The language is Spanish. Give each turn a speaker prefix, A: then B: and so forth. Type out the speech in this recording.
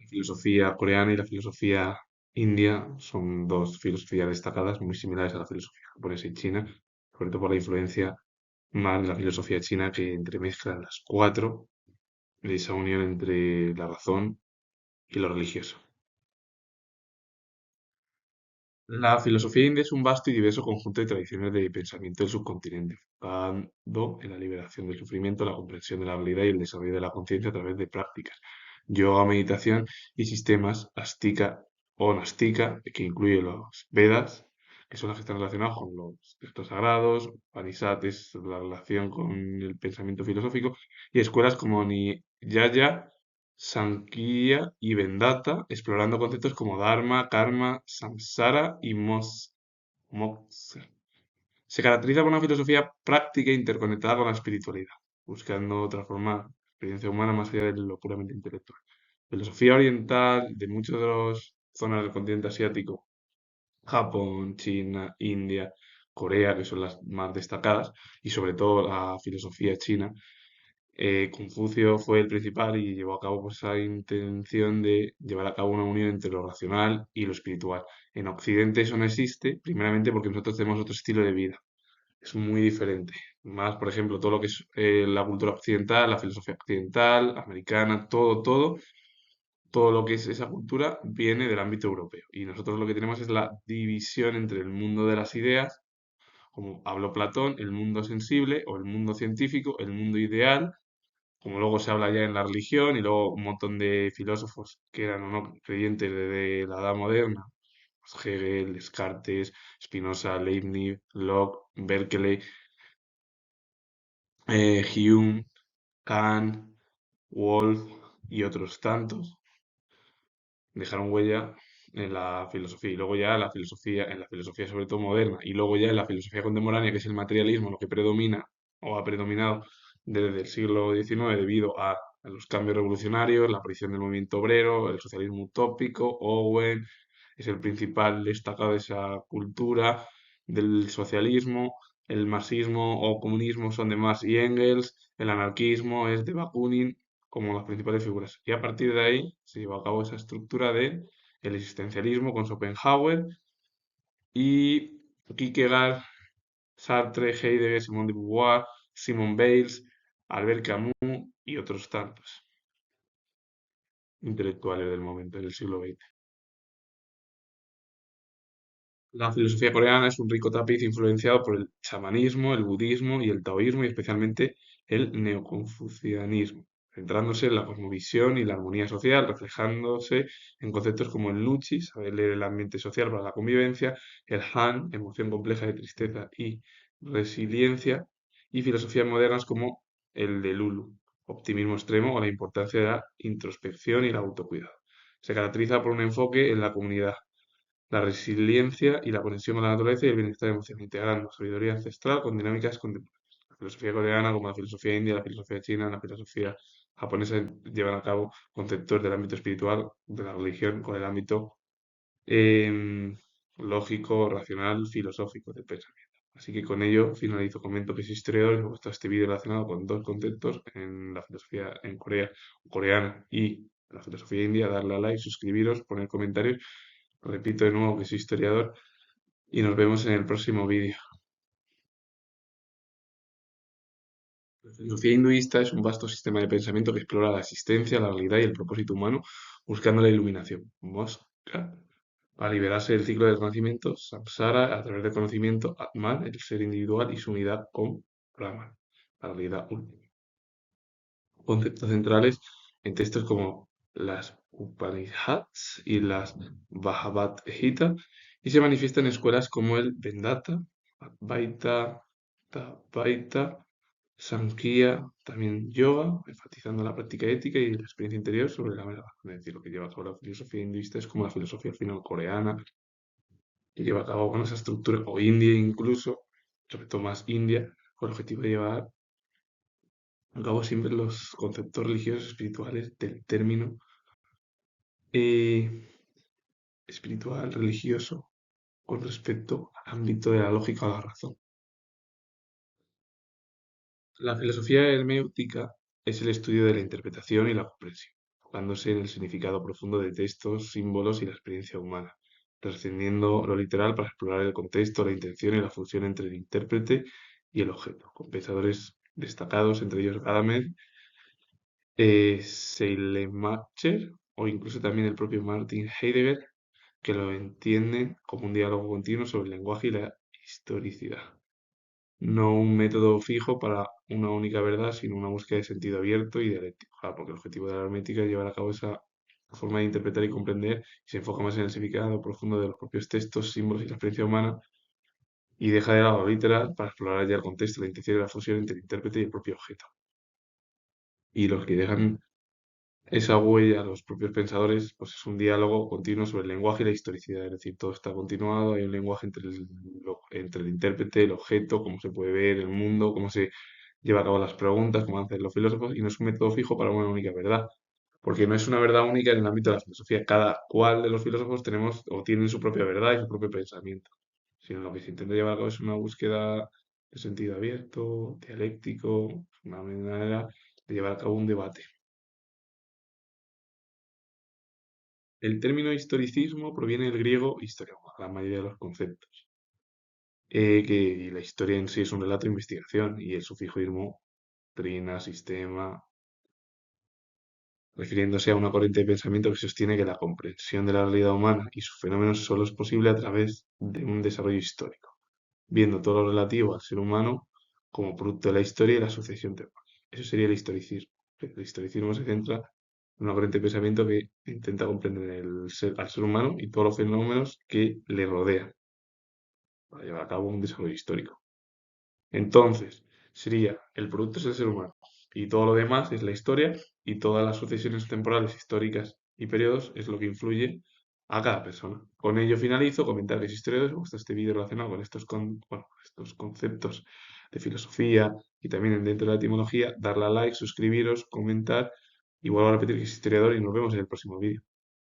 A: La filosofía coreana y la filosofía india son dos filosofías destacadas, muy similares a la filosofía japonesa y china, sobre todo por la influencia más de la filosofía china que entremezcla las cuatro de esa unión entre la razón y lo religioso. La filosofía india es un vasto y diverso conjunto de tradiciones de pensamiento del subcontinente, enfocando en la liberación del sufrimiento, la comprensión de la realidad y el desarrollo de la conciencia a través de prácticas, yoga, meditación y sistemas astika o nastika, que incluye los Vedas, que son los que están relacionados con los textos sagrados, Upanishads, es la relación con el pensamiento filosófico, y escuelas como Nyaya, Sankhya y Vedanta, explorando conceptos como Dharma, Karma, Samsara y Moksha. Se caracteriza por una filosofía práctica e interconectada con la espiritualidad, buscando transformar la experiencia humana más allá de lo puramente intelectual. Filosofía oriental de muchas de las zonas del continente asiático, Japón, China, India, Corea, que son las más destacadas, y sobre todo la filosofía china, Confucio fue el principal y llevó a cabo pues, esa intención de llevar a cabo una unión entre lo racional y lo espiritual. En Occidente eso no existe, primeramente porque nosotros tenemos otro estilo de vida. Es muy diferente. Más, por ejemplo, todo lo que es la cultura occidental, la filosofía occidental, americana, todo lo que es esa cultura viene del ámbito europeo. Y nosotros lo que tenemos es la división entre el mundo de las ideas, como habló Platón, el mundo sensible o el mundo científico, el mundo ideal, como luego se habla ya en la religión, y luego un montón de filósofos que eran o no creyentes de la Edad Moderna, pues Hegel, Descartes, Spinoza, Leibniz, Locke, Berkeley, Hume, Kant, Wolff y otros tantos, dejaron huella en la filosofía y luego ya en la filosofía sobre todo moderna y luego ya en la filosofía contemporánea, que es el materialismo, lo que predomina o ha predominado desde el siglo XIX debido a los cambios revolucionarios, la aparición del movimiento obrero, el socialismo utópico, Owen es el principal destacado de esa cultura del socialismo, el marxismo o comunismo son de Marx y Engels, el anarquismo es de Bakunin, como las principales figuras. Y a partir de ahí se llevó a cabo esa estructura de el existencialismo con Schopenhauer y Kierkegaard, Sartre, Heidegger, Simone de Beauvoir, Simone Bales, Albert Camus y otros tantos intelectuales del momento, del siglo XX. La filosofía coreana es un rico tapiz influenciado por el chamanismo, el budismo y el taoísmo y especialmente el neoconfucianismo, centrándose en la cosmovisión y la armonía social, reflejándose en conceptos como el Nuchi, saber leer el ambiente social para la convivencia, el Han, emoción compleja de tristeza y resiliencia, y filosofías modernas como el de Lulu, optimismo extremo o la importancia de la introspección y el autocuidado. Se caracteriza por un enfoque en la comunidad, la resiliencia y la conexión con la naturaleza y el bienestar emocional, integrando sabiduría ancestral con dinámicas contemporáneas. La filosofía coreana, como la filosofía india, la filosofía china, la filosofía japonesa llevan a cabo conceptos del ámbito espiritual, de la religión, con el ámbito em, lógico, racional, filosófico del pensamiento. Así que con ello finalizo, comento que soy historiador y me ha gustado este vídeo relacionado con dos conceptos en la filosofía en Corea, coreana y la filosofía india, darle a like, suscribiros, poner comentarios. Repito de nuevo que soy historiador y nos vemos en el próximo vídeo. La filosofía hinduista es un vasto sistema de pensamiento que explora la existencia, la realidad y el propósito humano buscando la iluminación. Moksha, para liberarse del ciclo del renacimiento, samsara, a través del conocimiento, Atman, el ser individual y su unidad con Brahman, la realidad última. Conceptos centrales en textos como las Upanishads y las Bhagavad Gita y se manifiesta en escuelas como el Vedanta, Advaita, Dvaita, Sankhya, también yoga, enfatizando la práctica ética y la experiencia interior sobre la verdad. Es decir, lo que lleva a cabo la filosofía hinduista es como la filosofía al final coreana, que lleva a cabo con esa estructura, o india incluso, sobre todo más india, con el objetivo de llevar a cabo siempre los conceptos religiosos espirituales del término eh, espiritual, religioso, con respecto al ámbito de la lógica o la razón. La filosofía hermenéutica es el estudio de la interpretación y la comprensión. enfocándose en el significado profundo de textos, símbolos y la experiencia humana, trascendiendo lo literal para explorar el contexto, la intención y la función entre el intérprete y el objeto, con pensadores destacados, entre ellos Gadamer, Schleiermacher o incluso también el propio Martin Heidegger, que lo entienden como un diálogo continuo sobre el lenguaje y la historicidad. No un método fijo para una única verdad, sino una búsqueda de sentido abierto y dialéctico. Claro, porque el objetivo de la hermética es llevar a cabo esa forma de interpretar y comprender y se enfoca más en el significado profundo de los propios textos, símbolos y la experiencia humana y deja de lado lo literal para explorar ya el contexto, la intención y la fusión entre el intérprete y el propio objeto. Y los que dejan esa huella, los propios pensadores, pues es un diálogo continuo sobre el lenguaje y la historicidad, es decir, todo está continuado, hay un lenguaje entre el intérprete, el objeto, cómo se puede ver el mundo, cómo se lleva a cabo las preguntas, cómo hacen los filósofos, y no es un método fijo para una única verdad, porque no es una verdad única en el ámbito de la filosofía, cada cual de los filósofos tenemos o tienen su propia verdad y su propio pensamiento, sino lo que se intenta llevar a cabo es una búsqueda de sentido abierto, dialéctico, una manera de llevar a cabo un debate. El término historicismo proviene del griego historia, la mayoría de los conceptos, que la historia en sí es un relato de investigación y el sufijo ismo, trina, sistema, refiriéndose a una corriente de pensamiento que sostiene que la comprensión de la realidad humana y sus fenómenos solo es posible a través de un desarrollo histórico, viendo todo lo relativo al ser humano como producto de la historia y la sucesión temporal. Eso sería el historicismo. El historicismo se centra en una corriente de pensamiento que intenta comprender al ser humano y todos los fenómenos que le rodean para llevar a cabo un desarrollo histórico. Entonces, sería el producto es el ser humano y todo lo demás es la historia y todas las sucesiones temporales históricas y periodos es lo que influye a cada persona. Con ello finalizo, comentar si historiadores os gusta este vídeo relacionado con bueno, estos conceptos de filosofía y también dentro de la etimología, darle a like, suscribiros, comentar y vuelvo a repetir que es historiador y nos vemos en el próximo vídeo.